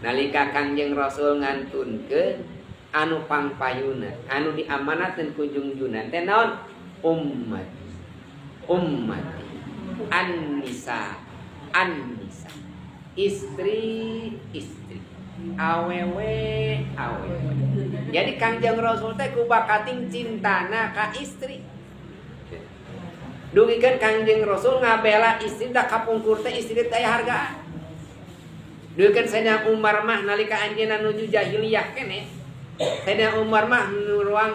Nalika Kangjeng Rasul ngantunkeun anu pangpayuna anu diamanatkeun ku junjunan teh naon? Ummati an-nisa istri awewe. Jadi Kangjeng Rasul teh kubakating cintana ka istri. Dugikeun Kangjeng Rasul ngabela istri da kapungkur teh istri teh hargaan. Dugikeun Sayyidina Umar mah nalika anjeunna nuju jahiliyah keneh. Sayyidina Umar mah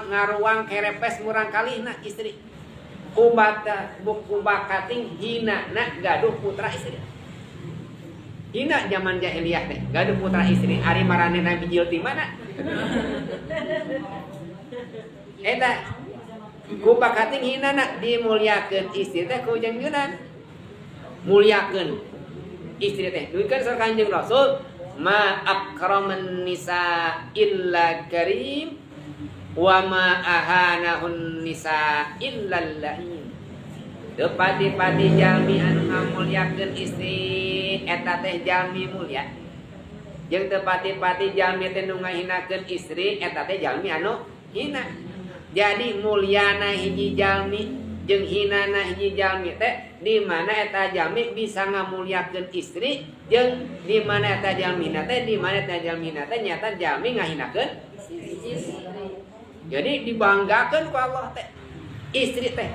ngaruang kerepes murang kalihna istri. Kubakating hinana gaduh putra istri. Hina zaman jahiliyah teh gaduh putra istri. Ari maranehna bijil ti mana? Eta kubakating hinana dimulyakeun istri teh ku junjunan. Mulyakeun istri teh. Dugikeun sareng Kanjeng Rasul, ma akraman nisa illa karim wa ma ahanahun nisa illa lain. Teu pati-pati jalmi anu ngamulyakeun istri eta teh jalmi mulya. Jeung teu pati-pati jalmi teh nu ngahinakeun istri eta teh jalmi anu hina. Jadi mulyana hiji jalmi jeung hinana hiji jalmi teh di mana eta jalmi bisa ngamulyakeun istri jeung di mana eta jalmina teh nyata jalmi ngahinakeun istri. Jadi dibanggakeun ku Allah teh istri teh